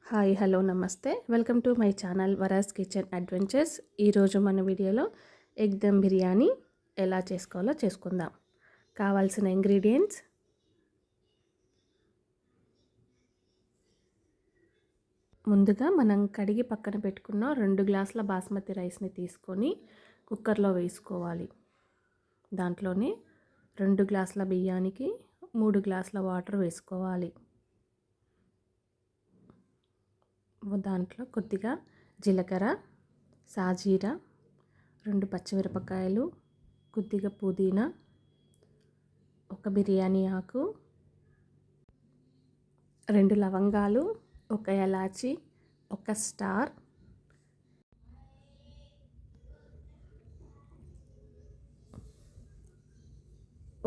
Hi hello నమస్తే welcome to my channel Vara's kitchen adventures. ఈరోజు మన వీడియోలో ఎగ్ దమ్ బిర్యానీ ఎలా చేసుకోవాలో చేసుకుందాం. కావాల్సిన ఇంగ్రీడియంట్స్: ముందుగా మనం కడిగి పక్కన పెట్టుకున్న 2 గ్లాసుల బాస్మతి రైస్ని తీసుకొని కుక్కర్లో వేసుకోవాలి. దాంట్లోనే 2 గ్లాసుల బియ్యానికి 3 గ్లాసుల వాటర్ వేసుకోవాలి. దాంట్లో కొద్దిగా జీలకర్ర, సాజీరా, 2 పచ్చిమిరపకాయలు, కొద్దిగా పుదీనా, ఒక బిర్యానీ ఆకు, 2 లవంగాలు, ఒక ఎలాచి, ఒక స్టార్,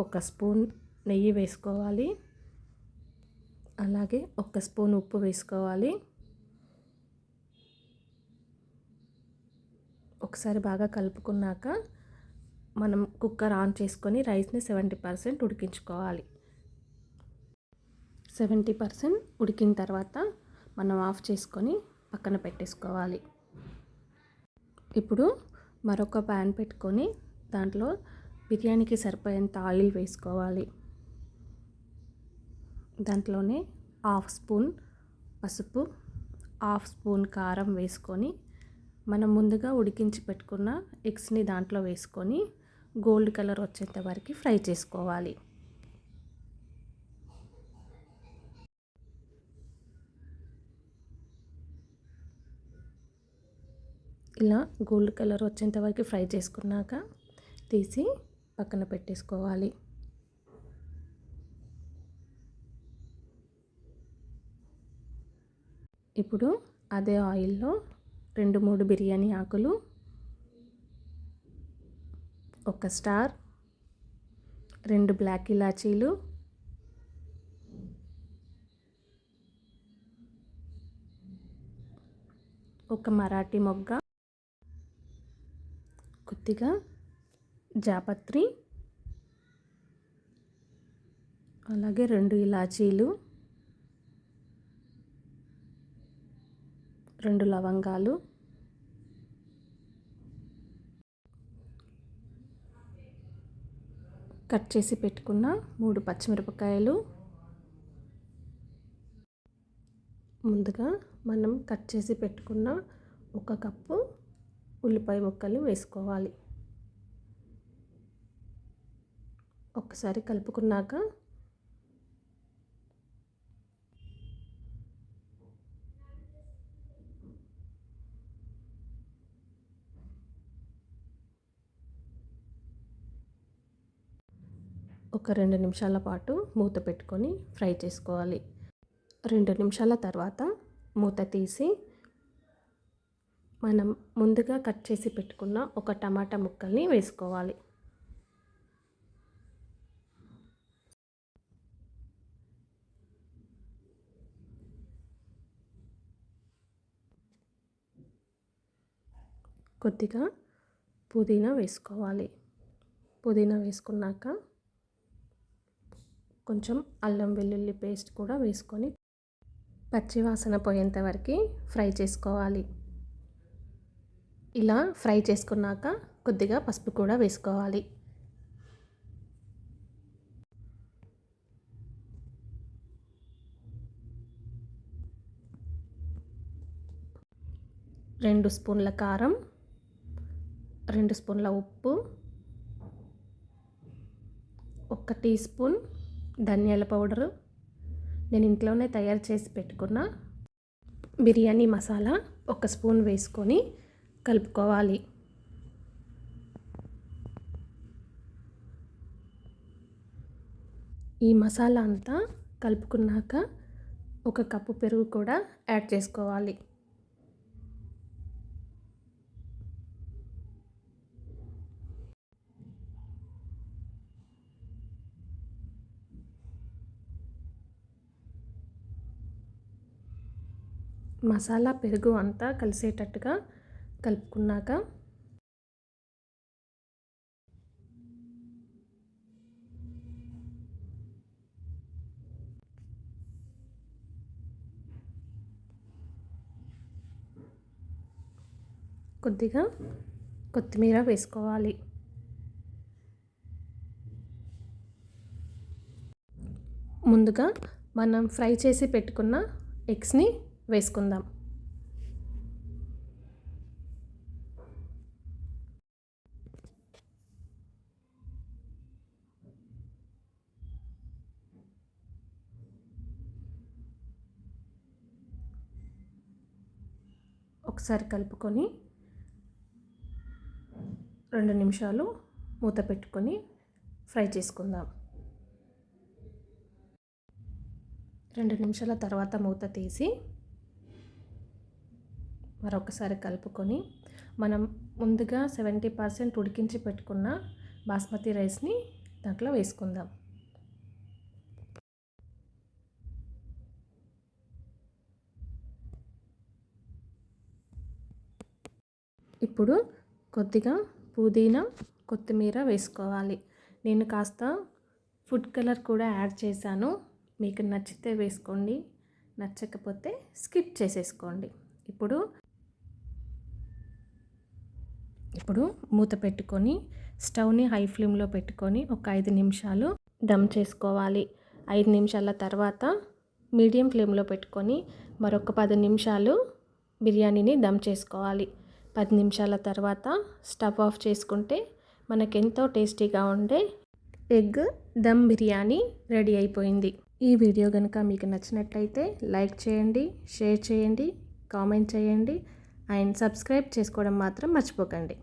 ఒక స్పూన్ నెయ్యి వేసుకోవాలి. అలాగే 1 స్పూన్ ఉప్పు వేసుకోవాలి. ఒకసారి బాగా కలుపుకున్నాక మనం కుక్కర్ ఆన్ చేసుకొని రైస్ని 70% ఉడికించుకోవాలి. 70% ఉడికిన తర్వాత మనం ఆఫ్ చేసుకొని పక్కన పెట్టేసుకోవాలి. ఇప్పుడు మరొక ప్యాన్ పెట్టుకొని దాంట్లో బిర్యానీకి సరిపోయేంత ఆయిల్ వేసుకోవాలి. దాంట్లోనే 1/2 స్పూన్ పసుపు, 1/2 స్పూన్ కారం వేసుకొని మనం ముందుగా ఉడికించి పెట్టుకున్న ఎగ్స్ని దాంట్లో వేసుకొని గోల్డ్ కలర్ వచ్చేంత వరకు ఫ్రై చేసుకోవాలి. ఇలా గోల్డ్ కలర్ వచ్చేంత వరకు ఫ్రై చేసుకున్నాక తీసి పక్కన పెట్టేసుకోవాలి. ఇప్పుడు అదే ఆయిల్లో 2-3 బిర్యానీ ఆకులు, 1 స్టార్, 2 బ్లాక్ ఇలాచీలు, ఒక మరాఠీ మొగ్గ, కొద్దిగా జాపత్రి, అలాగే 2 ఇలాచీలు, 2 లవంగాలు, కట్ చేసి పెట్టుకున్న 3 పచ్చిమిరపకాయలు, ముందుగా మనం కట్ చేసి పెట్టుకున్న 1 కప్పు ఉల్లిపాయ ముక్కలు వేసుకోవాలి. ఒక్కసారి కలుపుకున్నాక ఒక 2 నిమిషాల పాటు మూత పెట్టుకొని ఫ్రై చేసుకోవాలి. 2 నిమిషాల తర్వాత మూత తీసి మనం ముందుగా కట్ చేసి పెట్టుకున్న 1 టమాటా ముక్కల్ని వేసుకోవాలి. కొద్దిగా పుదీనా వేసుకోవాలి. పుదీనా వేసుకున్నాక కొంచెం అల్లం వెల్లుల్లి పేస్ట్ కూడా వేసుకొని పచ్చివాసన పోయేంత వరకు ఫ్రై చేసుకోవాలి. ఇలా ఫ్రై చేసుకున్నాక కొద్దిగా పసుపు కూడా వేసుకోవాలి. రెండు స్పూన్ల కారం, 2 స్పూన్ల ఉప్పు, 1 టీ స్పూన్ ధనియాల పౌడరు, నేను ఇంట్లోనే తయారు చేసి పెట్టుకున్న బిర్యానీ మసాలా 1 స్పూన్ వేసుకొని కలుపుకోవాలి. ఈ మసాలా అంతా కలుపుకున్నాక 1 కప్పు పెరుగు కూడా యాడ్ చేసుకోవాలి. మసాలా పెరుగు అంతా కలిసేటట్టుగా కలుపుకున్నాక కొద్దిగా కొత్తిమీర వేసుకోవాలి. ముందుగా మనం ఫ్రై చేసి పెట్టుకున్న ఎగ్స్ని వేసుకుందాం. ఒకసారి కలుపుకొని 2 నిమిషాలు మూత పెట్టుకొని ఫ్రై చేసుకుందాం. 2 నిమిషాల తర్వాత మూత తీసి మరొకసారి కలుపుకొని మనం ముందుగా 70% ఉడికించి పెట్టుకున్న బాస్మతి రైస్ని దాంట్లో వేసుకుందాం. ఇప్పుడు కొద్దిగా పుదీనా, కొత్తిమీర వేసుకోవాలి. నేను కాస్త ఫుడ్ కలర్ కూడా యాడ్ చేశాను. మీకు నచ్చితే వేసుకోండి, నచ్చకపోతే స్కిప్ చేసేసుకోండి. ఇప్పుడు మూత పెట్టుకొని స్టవ్ని హై ఫ్లేమ్లో పెట్టుకొని ఒక 5 నిమిషాలు దమ్ చేసుకోవాలి. 5 నిమిషాల తర్వాత మీడియం ఫ్లేమ్లో పెట్టుకొని మరొక 10 నిమిషాలు బిర్యానీని దమ్ చేసుకోవాలి. 10 నిమిషాల తర్వాత స్టవ్ ఆఫ్ చేసుకుంటే మనకెంతో టేస్టీగా ఉండే ఎగ్ దమ్ బిర్యానీ రెడీ అయిపోయింది. ఈ వీడియో కనుక మీకు నచ్చినట్లయితే లైక్ చేయండి, షేర్ చేయండి, కామెంట్ చేయండి అండ్ సబ్స్క్రైబ్ చేసుకోవడం మాత్రం మర్చిపోకండి.